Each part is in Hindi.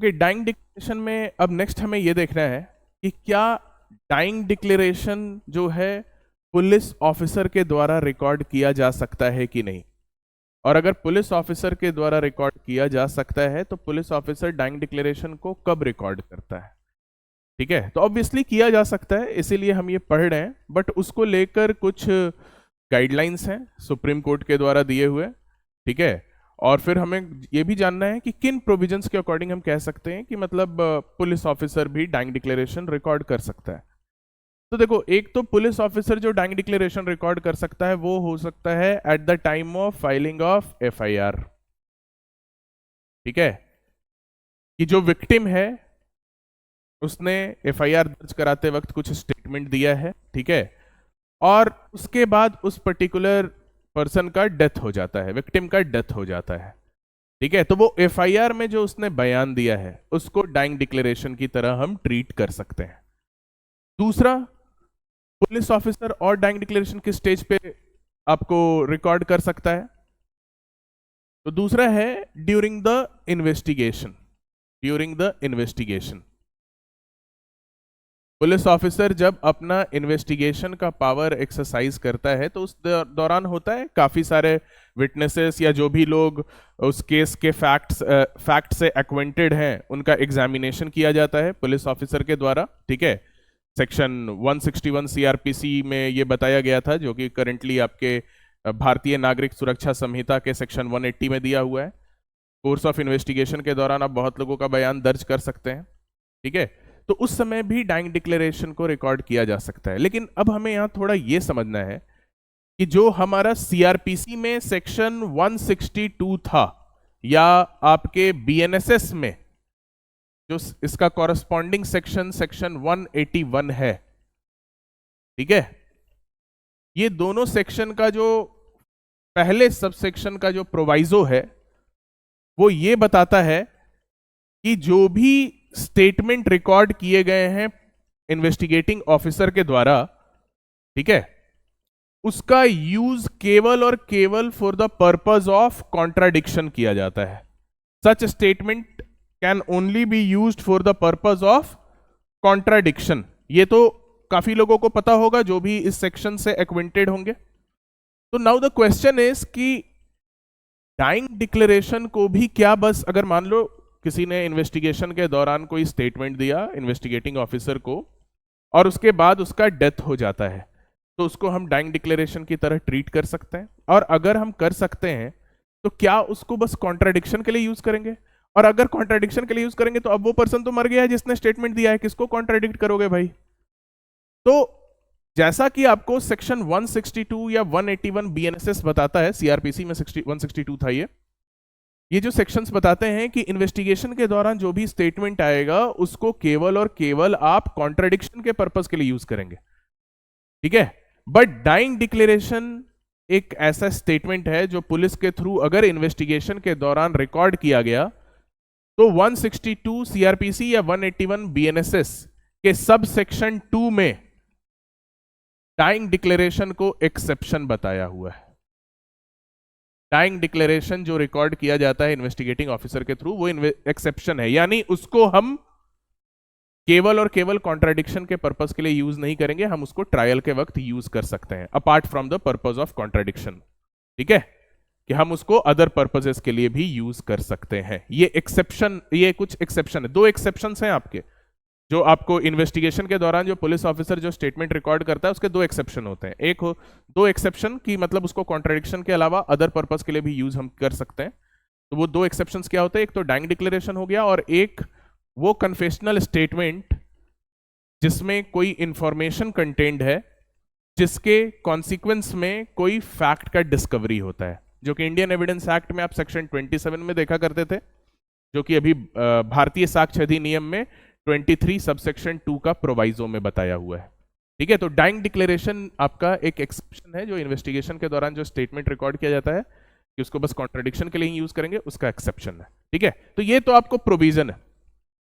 ओके, डाइंग डिक्लेरेशन में अब नेक्स्ट हमें ये देखना है कि क्या डाइंग डिक्लेरेशन जो है पुलिस ऑफिसर के द्वारा रिकॉर्ड किया जा सकता है कि नहीं। और अगर पुलिस ऑफिसर के द्वारा रिकॉर्ड किया जा सकता है तो पुलिस ऑफिसर डाइंग डिक्लेरेशन को कब रिकॉर्ड करता है। ठीक है, तो ऑब्वियसली किया जा सकता है, इसीलिए हम ये पढ़ रहे हैं, बट उसको लेकर कुछ गाइडलाइंस हैं सुप्रीम कोर्ट के द्वारा दिए हुए। ठीक है, और फिर हमें ये भी जानना है कि किन प्रोविजंस के अकॉर्डिंग हम कह सकते हैं कि मतलब पुलिस ऑफिसर भी डाइंग डिक्लेरेशन रिकॉर्ड कर सकता है। तो देखो, एक तो पुलिस ऑफिसर जो डाइंग डिक्लेरेशन रिकॉर्ड कर सकता है वो हो सकता है at the time of filing of FIR. ठीक है, कि जो विक्टिम है उसने एफआईआर दर्ज कराते वक्त कुछ स्टेटमेंट दिया है। ठीक है, और उसके बाद उस पर्टिकुलर पर्सन का डेथ हो जाता है, विक्टिम का डेथ हो जाता है। ठीक है, तो वो एफआईआर में जो उसने बयान दिया है उसको डाइंग डिक्लेरेशन की तरह हम ट्रीट कर सकते हैं। दूसरा, पुलिस ऑफिसर और डाइंग डिक्लेरेशन किस स्टेज पे आपको रिकॉर्ड कर सकता है। तो दूसरा है during the investigation. During the investigation police officer जब अपना इन्वेस्टिगेशन का पावर एक्सरसाइज करता है तो उस दौरान होता है काफी सारे विटनेसेस या जो भी लोग उस केस के फैक्ट से एक्वेंटेड हैं उनका एग्जामिनेशन किया जाता है पुलिस ऑफिसर के द्वारा। ठीक है, सेक्शन 161 सीआरपीसी में ये बताया गया था, जो कि करंटली आपके भारतीय नागरिक सुरक्षा संहिता के सेक्शन 180 में दिया हुआ है। कोर्स ऑफ इन्वेस्टिगेशन के दौरान आप बहुत लोगों का बयान दर्ज कर सकते हैं। ठीक है, तो उस समय भी डाइंग डिक्लेरेशन को रिकॉर्ड किया जा सकता है। लेकिन अब हमें यहां थोड़ा यह समझना है कि जो हमारा सीआरपीसी में सेक्शन 162 था या आपके बीएनएसएस में जो इसका कॉरस्पॉन्डिंग सेक्शन 181 है। ठीक है, ये दोनों सेक्शन का जो पहले सब सेक्शन का जो प्रोवाइजो है वो ये बताता है कि जो भी स्टेटमेंट रिकॉर्ड किए गए हैं इन्वेस्टिगेटिंग ऑफिसर के द्वारा, ठीक है, उसका यूज केवल और केवल for the purpose of contradiction किया जाता है। Such statement can only be used for the purpose of contradiction. ये तो काफी लोगों को पता होगा जो भी इस सेक्शन से एक्वेंटेड होंगे। तो नाउ द क्वेश्चन इज कि डाइंग डिक्लेरेशन को भी क्या बस अगर मान लो किसी ने इन्वेस्टिगेशन के दौरान कोई स्टेटमेंट दिया इन्वेस्टिगेटिंग ऑफिसर को और उसके बाद उसका डेथ हो जाता है तो उसको हम डाइंग डिक्लेरेशन की तरह ट्रीट कर सकते हैं। और अगर हम कर सकते हैं तो क्या उसको बस कॉन्ट्राडिक्शन के लिए यूज करेंगे? और अगर कॉन्ट्राडिक्शन के लिए यूज करेंगे तो अब वो पर्सन तो मर गया है जिसने स्टेटमेंट दिया है, किसको कॉन्ट्राडिक्ट करोगे भाई? तो जैसा कि आपको सेक्शन 162 या 181 बीएनएसएस बताता है, सीआरपीसी में 162 था ये जो सेक्शंस बताते हैं कि इन्वेस्टिगेशन के दौरान जो भी स्टेटमेंट आएगा उसको केवल और केवल आप कॉन्ट्राडिक्शन के पर्पस के लिए यूज करेंगे। ठीक है, बट डाइंग डिक्लेरेशन एक ऐसा स्टेटमेंट है जो पुलिस के थ्रू अगर इन्वेस्टिगेशन के दौरान रिकॉर्ड किया गया तो 162 सीआरपीसी या 181 बीएनएसएस के सब सेक्शन 2 में डाइंग डिक्लेरेशन को एक्सेप्शन बताया हुआ है। डाइंग डिक्लेरेशन जो रिकॉर्ड किया जाता है इन्वेस्टिगेटिंग ऑफिसर के थ्रू वो एक्सेप्शन है, यानी उसको हम केवल और केवल कॉन्ट्राडिक्शन के पर्पस के लिए यूज नहीं करेंगे, हम उसको ट्रायल के वक्त यूज कर सकते हैं apart from the purpose of contradiction. ठीक है, कि हम उसको अदर पर्पसेस के लिए भी यूज कर सकते हैं। ये एक्सेप्शन, ये कुछ एक्सेप्शन है, 2 एक्सेप्शंस हैं आपके जो आपको इन्वेस्टिगेशन के दौरान जो पुलिस ऑफिसर जो स्टेटमेंट रिकॉर्ड करता है उसके 2 एक्सेप्शन होते हैं। एक हो 2 एक्सेप्शन की मतलब उसको कॉन्ट्राडिक्शन के अलावा अदर पर्पस के लिए भी यूज हम कर सकते हैं। तो वो 2 एक्सेप्शंस क्या होते हैं? एक तो डाइंग डिक्लेरेशन हो गया और एक वो कन्फेशनल स्टेटमेंट जिसमें कोई इंफॉर्मेशन कंटेंट है जिसके कॉन्सिक्वेंस में कोई फैक्ट का डिस्कवरी होता है, जो कि इंडियन एविडेंस एक्ट में आप सेक्शन 27 में देखा करते थे, जो कि अभी भारतीय साक्ष्य अधिनियम में 23 सबसेक्शन 2 का प्रोवाइजो में बताया हुआ है। ठीक है, तो डाइंग डिक्लेरेशन आपका एक एक्सेप्शन है जो इन्वेस्टिगेशन के दौरान जो स्टेटमेंट रिकॉर्ड किया जाता है कि उसको बस कॉन्ट्राडिक्शन के लिए ही यूज करेंगे, उसका एक्सेप्शन है। ठीक है, तो ये तो आपको प्रोविजन है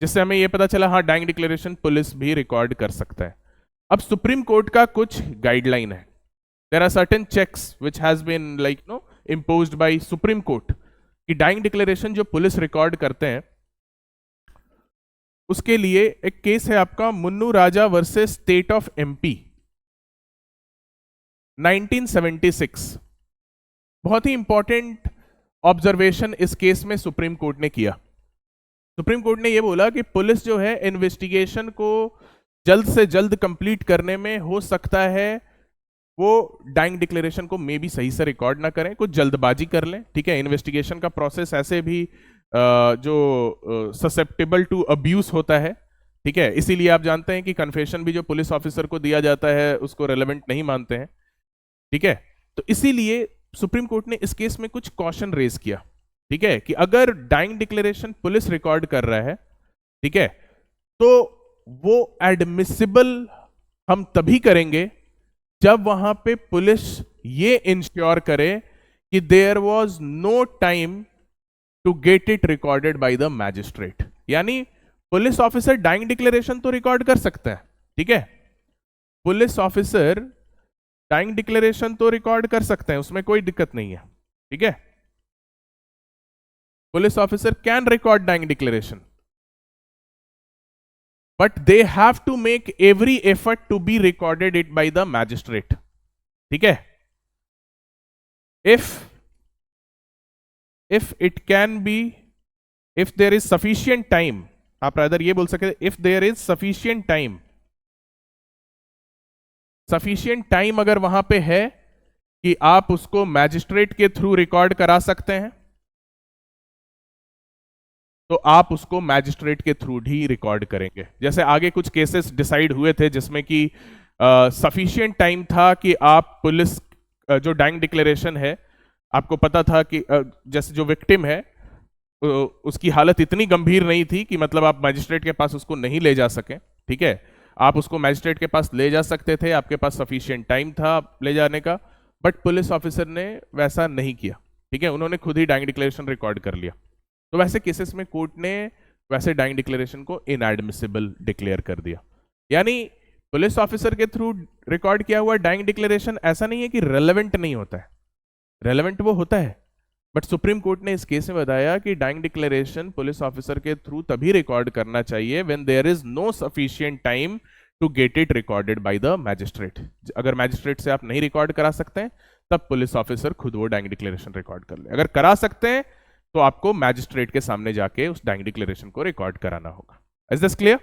जिससे हमें ये पता चला हाँ डाइंग डिक्लेरेशन पुलिस भी रिकॉर्ड कर सकता है। अब सुप्रीम कोर्ट का कुछ गाइडलाइन है। There are certain checks which has been imposed by Supreme Court कि डाइंग डिक्लेरेशन जो पुलिस रिकॉर्ड करते हैं उसके लिए एक केस है आपका Munnu Raja versus state of MP 1976। बहुत ही इंपॉर्टेंट ऑब्जर्वेशन इस केस में सुप्रीम कोर्ट ने किया। सुप्रीम कोर्ट ने यह बोला कि पुलिस जो है इन्वेस्टिगेशन को जल्द से जल्द कंप्लीट करने में हो सकता है वो डाइंग डिक्लेरेशन को मे भी सही से रिकॉर्ड ना करें, कुछ जल्दबाजी कर लें। ठीक है, इन्वेस्टिगेशन का प्रोसेस ऐसे भी जो ससेप्टेबल टू अब्यूज होता है। ठीक है, इसीलिए आप जानते हैं कि कन्फेशन भी जो पुलिस ऑफिसर को दिया जाता है उसको रेलेवेंट नहीं मानते हैं। ठीक है, तो इसीलिए सुप्रीम कोर्ट ने इस केस में कुछ कॉशन रेज किया। ठीक है, कि अगर डाइंग डिक्लेरेशन पुलिस रिकॉर्ड कर रहा है, ठीक है, तो वो एडमिसिबल हम तभी करेंगे जब वहां पे पुलिस ये इंश्योर करे कि there was no time to get it recorded by the magistrate. यानी पुलिस ऑफिसर डाइंग डिक्लेरेशन तो रिकॉर्ड कर सकता है। ठीक है, पुलिस ऑफिसर डाइंग डिक्लेरेशन तो रिकॉर्ड कर सकते हैं, उसमें कोई दिक्कत नहीं है। ठीक है, police officer can record dying declaration, but they have to make every effort to be recorded it by the magistrate. ठीक है, if it can be, if there is sufficient time, आप रादर ये बोल सकते if there is sufficient time, sufficient time अगर वहां पे है कि आप उसको मैजिस्ट्रेट के थ्रू रिकॉर्ड करा सकते हैं, तो आप उसको मैजिस्ट्रेट के थ्रू ही रिकॉर्ड करेंगे। जैसे आगे कुछ केसेस डिसाइड हुए थे जिसमें कि सफिशिएंट टाइम था कि आप पुलिस जो डाइंग डिक्लेरेशन है, आपको पता था कि जैसे जो विक्टिम है उसकी हालत इतनी गंभीर नहीं थी कि मतलब आप मैजिस्ट्रेट के पास उसको नहीं ले जा सके। ठीक है, आप उसको मैजिस्ट्रेट के पास ले जा सकते थे, आपके पास सफिशिएंट टाइम था ले जाने का, बट पुलिस ऑफिसर ने वैसा नहीं किया। ठीक है, उन्होंने खुद ही डाइंग डिक्लेरेशन रिकॉर्ड कर लिया। तो वैसे केसेस में कोर्ट ने वैसे डाइंग डिक्लेरेशन को इनएडमिसिबल डिक्लेयर कर दिया। यानी पुलिस ऑफिसर के थ्रू रिकॉर्ड किया हुआ डाइंग डिक्लेरेशन ऐसा नहीं है कि रेलेवेंट नहीं होता है, रेलेवेंट वो होता है, बट सुप्रीम कोर्ट ने इस केस में बताया कि डाइंग डिक्लेरेशन पुलिस ऑफिसर के थ्रू तभी रिकॉर्ड करना चाहिए when there is no sufficient time to get it recorded by the magistrate. अगर मैजिस्ट्रेट से आप नहीं रिकॉर्ड करा सकते हैं तब पुलिस ऑफिसर खुद वो डाइंग डिक्लेरेशन रिकॉर्ड कर ले। अगर करा सकते हैं तो आपको मैजिस्ट्रेट के सामने जाके उस डाइंग डिक्लेरेशन को रिकॉर्ड कराना होगा। Is this clear?